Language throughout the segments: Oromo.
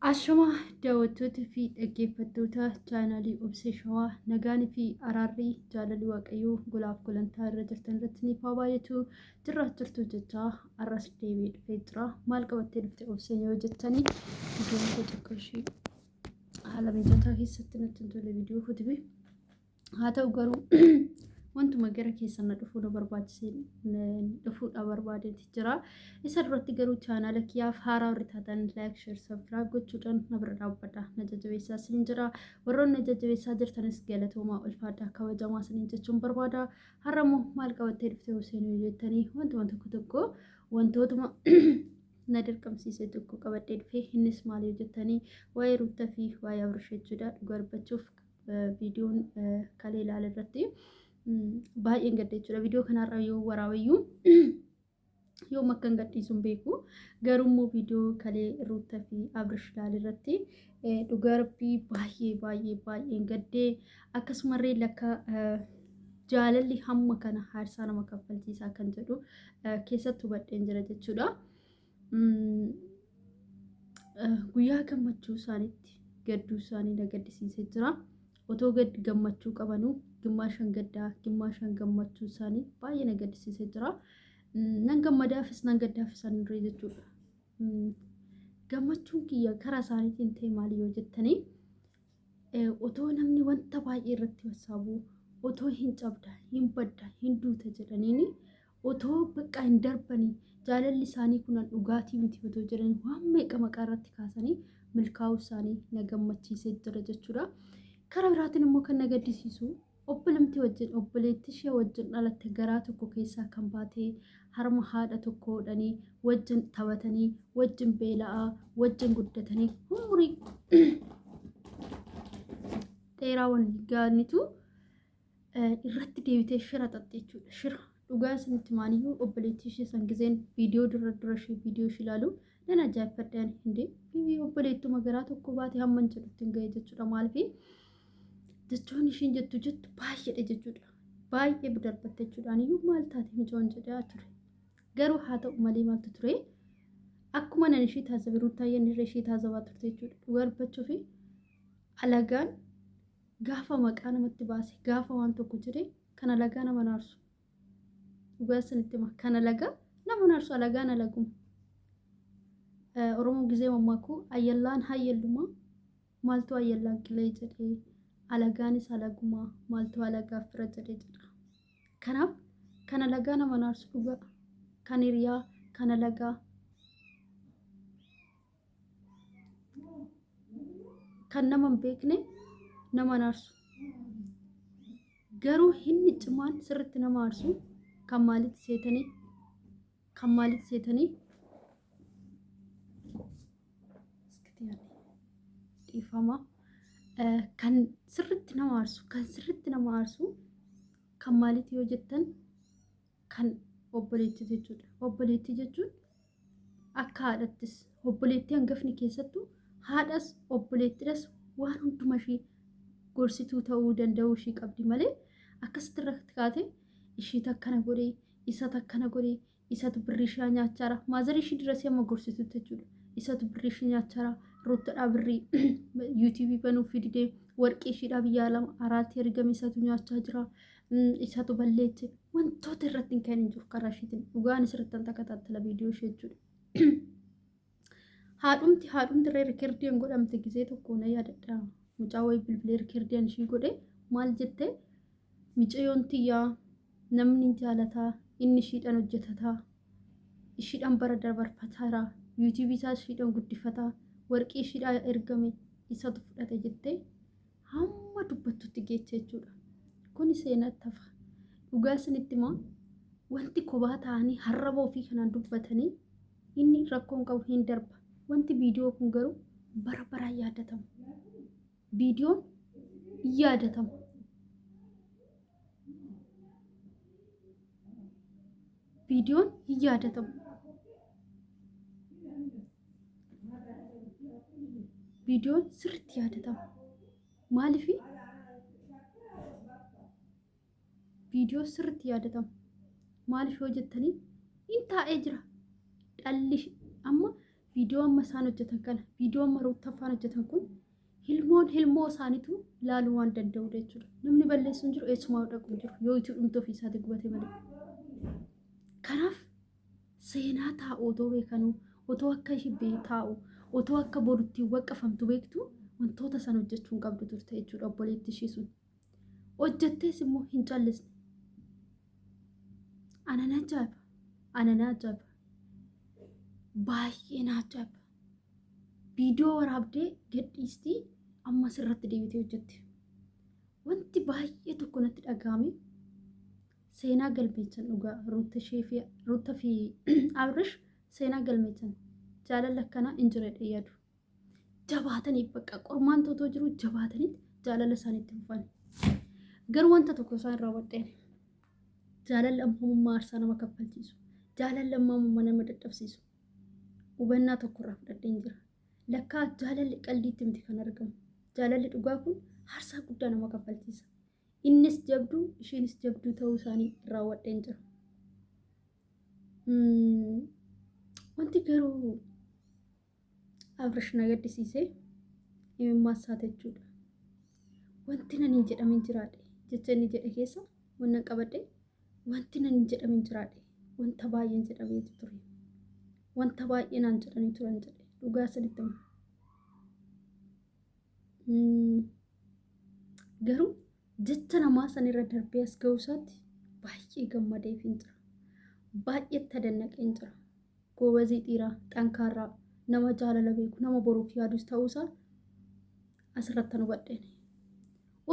Ashama daawwattoota fi dhaggeeffattoota chaanaalii Obsee Shawaa nagaanii fi araarrii jaalalli waaqayyoo golaaf gulantaa irra jirtan irratti ni baay'atu jirtu jechaa arras deebi'ee dhufee jira. Maal qabattee dhufte Obseen yoo jettanii viidiyoon xiqqoo ishee haala mijataa keessatti nutti hin tolle viidiyoo fuudhee haa ta'u garuu wantuma gara keessan dhufuu nu barbaachisee dhufuudha barbaadeeti jira. Isa duratti garuu chaanaala kiyyaaf haaraa warri taatan laayik, sheer, sabskiraayib gochuudhaan na bira dhaabbadha. Na jajjabeessaa isiniin jira. Warroonni na jajjabeessaa jirtanis galatoomaa ulfaadhaa kabajamaa isiniin jechuun barbaada. Har'ammoo maal qabattee dhuftee Obseen yoo jettanii wantuma tokko wantootuma na dirqamsiisee tokko qabadhee dhufee innis maal yoo jettanii waa'ee Ruuttaa fi waa'ee Abrash jechuudha. Dhugaa dubbachuuf viidiyoon kalee ilaale irratti baay'een gadda jechuudha. Viidiyoo kanarra yoo waraabayyuu yoo makkan gadhiisuun beeku garuu immoo viidiyoo kalee Ruuttaa fi Abrash ilaale irratti dhugaa rabbii baay'een gaddee akkasumallee lakka jaalalli hamma kana haarsaa nama kaffalchiisaa kan jedhu keessatti hubadheen jira jechuudha. Guyyaa gammachuu isaaniitti gadduu isaanii na gaddisiisee jira. Otoo gammachuu qabanuu gimmaashan gaddaa gimmaashan gammachuu isaanii baay'ee na gaddisiisee jira. Nan gammadaafis nan gaddaafis anirree jechuudha. Gammachuun kiyya karaa isaaniitiin ta'e maali yoo jettanii otoo namni wanta baay'ee irratti wassaabu otoo hin cabda hin badda hin duuta jedhaniini otoo bakka hin darbanii jaalalli isaanii kunan dhugaatii miti otoo jedhanii waan meeqa maqaa irratti kaasanii milkaa'uu isaanii na gammachiisee jira jechuudha. Karaa biraatiin immoo kan na gaddisiisu obbolamtii wajjin obboleettii ishee wajjin dhalatte garaa tokko keessaa kan baatee harma haadha tokko hodhanii wajjin taphatanii wajjin beela'aa wajjin guddatanii umurii dheeraa waliin gaanitu irratti deebitee shira xaxxe jechuudha. Shira dhugaa isinitti maaliyyuu obboleettii ishee san gizeen viidiyoo dura ishee viidiyoo ishee ilaalu nan ajaa'ibfadhaan hindee obboleettuma garaa tokko baatee hamman jedhutti hin ga'e jechuudha. Maaliif jechuun ishiin jettu baay'eedha jechuudha. Baay'ee darbatte jechuudhaan iyyuu maal taate mijoon jedhaa ture. Garuu haa ta'u malee maaltu ture akkuma nan ishii taasisa Ruuttaayyeen irra ishii taasifaa turte jechuudha. Dhugaa dubbachuu fi alagaan gaafa maqaa namatti baase gaafa waan tokko jedhee kan alagaa nama naarsu. Dhugaa isinitti hima kan alagaa nama naarsu alagaan alaguma. Oromoo gizee mammaakuu ayyallaan hayyallumaa maaltu ayyallaan qilee jedhee alagaanis alagumaa maaltu alagaaf fira jedhee jedha. Kanaaf kan alagaa nama naarsu dhugaa kan hiriyaa kan alagaa kan nama hin beekne nama naarsu. Garuu inni cimaan sirriitti nama aarsu kan maalitti seetanii dhiifama kan sirriitti nama aarsu kan maalitti yoo jettan kan obboleettii jechuudha. Obboleettii jechuun akka haadhattis obboleettii hangafni keessattuu haadhas obboleettiidhas waan hunduma ishii gorsituu ta'uu danda'u ishii qabdi malee akkasitti irratti kaate ishii takkana godhee isa takkana godhee isatu birrii ishee nyaachaara maazarii ishii dirasee amma gorsituutti jechuudha. Isatu birrii ishee nyaachaara Ruuttaadhaa birrii yuutiibii banuuf fidee warqii ishiidhaa biyya lama araatti ergame isatu nyaachaa jira. Isatu balleeche wantoota irratti hin kennin jiru karaa ishiitiin dhugaan isirratti takataatala viidiyoo ishee jechuudha. Haadhumti irra rikirdiin godhamte gizee tokko na yaadadha. Mucaa wayii bilbilee rikirdiin ishii godhe maal jettee micayyoon tiyyaa namni jaalataa inni ishiidhaan hojjetataa ishiidhaan bara dabarfataara yuutiibii isaa ishiidhaan guddifataa warqii ishiidhaan ergame isatu fudhate jettee hamma dubbattutti geeche jechuudha. Kun seenatti hafa. Dhugaa isinitti himaa wanti kophaa ta'anii harraba ofii kanaan dubbatanii inni rakkoon qabu hin darba. Wanti viidiyoo kun garuu bara baraan yaadatama. Viidiyoon yaadatama. Viidiyoon yaadatama. Viidiyoon sirriitti yaadatama. Maaliif viidiyoo sirriitti yaadatama. Maaliif yoo jettanii hin taa'ee jira. Dhalli amma viidiyoo amma isaan hojjetan kana viidiyoo amma ruuttaffaan hojjetan kun hilmoo isaaniitu ilaaluu waan danda'udha jechuudha. Namni balleessu hin jiru eessumaa dhaqu hin jiru yoo itti dhumtoo fi isaati gubate malee. Kanaaf seenaa taa'u otoo beekanuu otoo akka hibbee taa'u otoo akka borutti waqqafamtu beektu wantoota san hojjechuu hin qabdu turte jechuudha obboleetti ishii sun. Hojjettees immoo hin callisne. Anana ajaa'iba. Baay'ee na ajaa'iba. Viidiyoo waraabdee gadhiistii ammas irratti deebitee hojjette. Wanti baay'ee tokko natti dhagahame seenaa galmeessan dhugaa Ruutaa fi Abrish seenaa galmeessan jaalala akkanaa hin jirredha yaadu. Jabaatanii bakka qormaan tootoo jiru jabaatanii jaalala isaaniitti fufan. Garuu wanta tokko isaan raawwadheen jaalalli ammamummaa aarsaa nama kaffalchiisu. Jaalalli ammamummaa nama dadhabsiisu. Hubannaa tokkorraa fudhadheen jira. Lakkaa jaalalli qalbiitti miti kan argamu. Jaalalli dhugaa kun aarsaa guddaa nama kaffalchiisa. Innis jabduu isheenis jabduu ta'uu isaanii raawwadheen jira. Wanti garuu Abrish na gaddisiisee himimmaa isaati jechuudha. Wanti nan hin jedhamin jiraadhe jecha inni jedhe keessa wannan qabadhe wanti nan hin jedhamin jiraadhe wanta baay'een jedhamee ture. Wanta baay'ee naan jedhanii turan jedhe dhugaa sanitti garuu jecha namaa sanirra darbee as ga'uu isaatti baay'ee gammadee fi jira. Baay'ee tadannaqee jira. Goobazii dhiiraa xankaarraa nama jaalala beeku nama boruuf yaadus ta'uusaa asirratti hubadheen.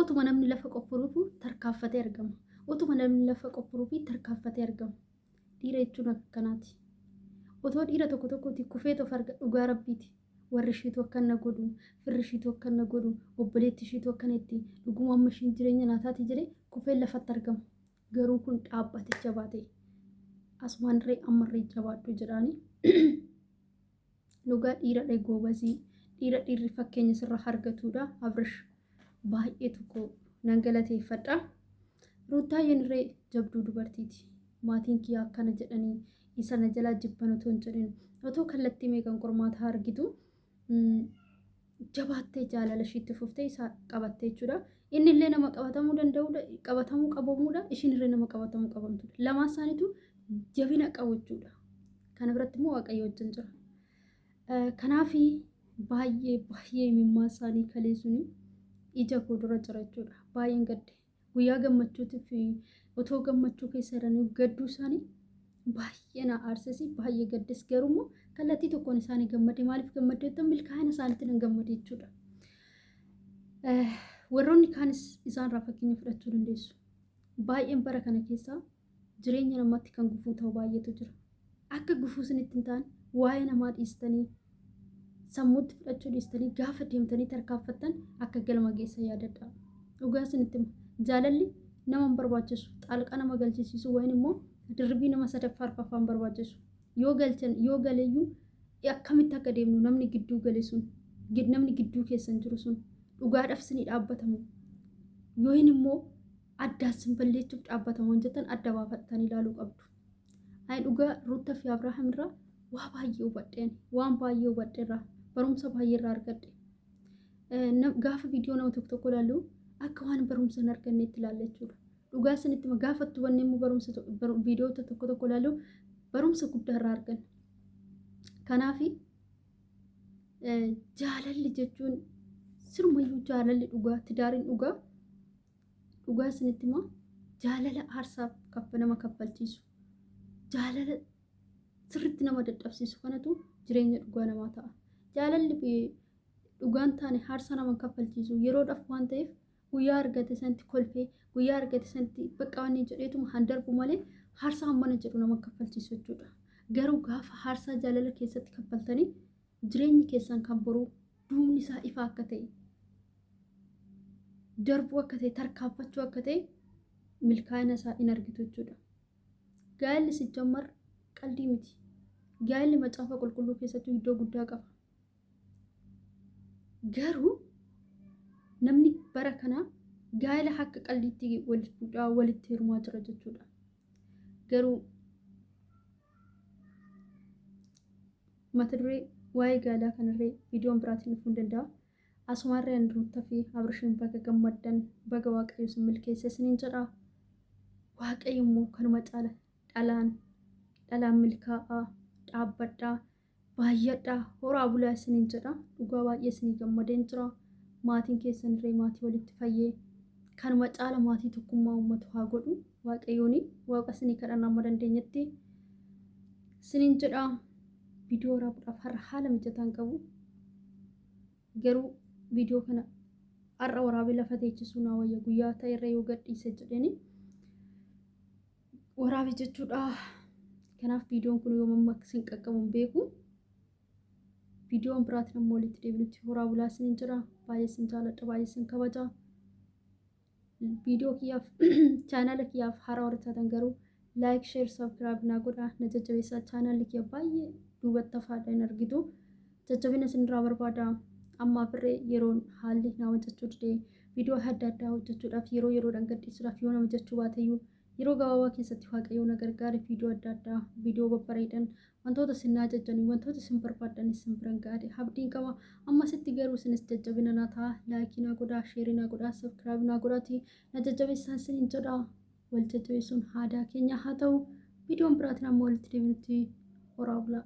Utuma namni lafa qofforuufu tarkaanfatee argama. Utuma namni lafa qofforuufi tarkaanfatee argama. Dhiira jechuun akkanaati. Otoo dhiira tokkotti kufee of arga dhugaa rabbiiti. Warri ishiitu akka na godhu, firri ishiitu akka na godhu, obboleetti ishiitu akkana itti dhuguma amma ishiin jireenya naataati jedhee kufee lafatti argama. Garuu kun dhaabbate jabaate. Asumaanirree ammarree jabaadhu jedhaanii. Dhugaa dhiira goobazii dhiirri fakkeenya sirraa argatudha. Abrish baay'ee tokko nan galateeffadha. Ruutaayyeenirree jabduu dubartiiti. Maatiin kiyyaa akkana jedhanii isa na jalaa jibban otoo hin jedhin otoo kallattii meeqan qormaata argitu jabaattee jaalala ishiitti fuftee isa qabattee jechuudha. Inni illee nama qabatamuu danda'udha. Qabatamuu qabamuudha. Ishiin illee nama qabatamuu qabamtuudha. Lamaan isaaniitu jabina qabu jechuudha. Kana biratti immoo Waaqayyo wajjin jira. Kanaaf baay'ee himimmaa isaanii kaleessuni ija koo dura jira jechuudha. Baay'een gadde. Guyyaa gammachuutiif otoo gammachuu keessa jiranii gadduu isaanii baay'ee na aarsisi. Baay'ee gaddes garuu kallattii tokkoon isaanii gammade. Maaliif gammade jettan milkaa'ina isaaniitti nan gammade jechuudha. Warroonni kaanis isaanirraa fakkeenya fudhachuu dandeessu. Baay'een bara kana keessaa jireenya namaatti kan gufuu ta'u baay'eetu jira. Akka gufuu isinitti hin taane waa'ee namaa dhiistanii sammuutti fudhachuu dhiistanii gaafa deemtanii tarkaanfattan akka galma geessa yaadadha. Dhugaa isinitti jaalalli nama hin barbaachisu. Xaalqa nama galchisiisu wayin immoo dirbii nama sadaffaa arfaffaa hin barbaachisu. Yoo galeeyyuu akkamitti akka deemnu namni gidduu gale sun namni gidduu keessan jiru sun dhugaadhaaf isinii dhaabbatamu. Yooyin immoo addaas isin balleessuuf dhaabbatamu jettan adda baafattanii ilaaluu qabdu. Ani dhugaa Ruutaa fi Abrahaam irraa waan baay'ee hubadheerra barumsa baay'ee irraa argadhe. Gaafa viidiyoo nama tokko ilaallu akka waan barumsa hin arganneetti ilaalla jechuudha. Dhugaa isinitti gaafattu wanni immoo barumsa viidiyoo tokko ilaallu barumsa guddaa irraa arganna. Kanaaf jaalalli jechuun sirumayyuu jaalalli dhugaa tidaariin dhugaa isinitti immoo jaalala aarsaaf nama kaffalchiisu. Jaalala sirriitti nama dadhabsiisu kanatu jireenya dhugaa namaa ta'a. Jaalalli dhugaan taane aarsaa nama kaffalchiisu yeroodhaaf waan ta'eef guyyaa argate sanatti kolfee guyyaa argate sanatti bakka waan jedheetuma handarbu malee aarsaa hammana jedhu nama kaffalchiisu jechuudha. Garuu gaafa aarsaa jaalala keessatti kaffaltanii jireenyi keessan kan boruu duumni isaa ifa akka ta'e darbuu akka ta'e tarkaanfachuu akka ta'e milkaa'ina isaa in argitu jechuudha. Gaa'elli sijammar qalbii miti. Gaa'elli macaafa qulqulluu keessatti iddoo guddaa qaba. Garuu namni bara kana gaa'ela akka qalbiitti walitti hirumaa jira jechuudha. Garuu mata duree waa'ee gaalaa kanarree viidiyoon biraatiin dhufuu ni danda'a. Asumarree Ruutaa fi Abrishiin baga gammaddan baga Waaqayyo isin milkeesse isiniin jedha. Waaqayyo immoo kanuma caala dhalaan milkaa'aa dhaabbadhaa baay'adhaa horaa bulaa isiniin jedha. Dhugaa baay'ee isinii gammadeen jira. Maatiin keessanirree maatii walitti fayyee kanuma caala maatii tokkummaa uummatu haa godhu. Waaqayyoon waaqa isinii kadhannaa amma dandeenyetti isiniin jedha. Viidiyoo waraabuudhaaf har'a haala mijataan qabu. Garuu viidiyoo kana har'a waraabee lafa teechisuu naa wayya guyyaa ta'erra yoo gadhiise jedheni waraabee jechuudha. Kanaaf viidiyoon kun yoo mamma isin qaqqabu hin beeku. Viidiyoon biraatiin ammoo walitti deebinutti horaa bulaa isiniin jedha. Baay'ee isin jaalladha baay'ee isin kabaja. Viidiyoo kiyyaaf chaanala kiyyaaf haaraa warra taatan garuu laayik sheer sabskiraayib naa godhaa na jajjabeessaa. Chaanalli kiyya baay'ee duubatti hafaadha hin argitu. Jajjabina isinirraa barbaada. Ammaaf irree yeroon haalli naa hojjechuu didee viidiyoo adda addaa hojjechuudhaaf yeroodhaan gadhiisuudhaaf yoo nama jechuu baateyyuu yeroo gabaabaa keessatti Waaqayyo na gargaare viidiyoo adda addaa viidiyoo babbareedan wantoota isin naa jajjanii wantoota isin barbaadan isin biran gaade abdiin qaba. Ammasitti garuu isinis jajjabina naa ta'a. Laayikii naa godhaa sheerii naa godhaa sabskiraayib naa godhaati na jajjabeessaa isiniin jedha. Wal jajjabeessuun aadaa keenya haa ta'u. Viidiyoon biraatiin ammoo walitti deebinutti horaa bulaa.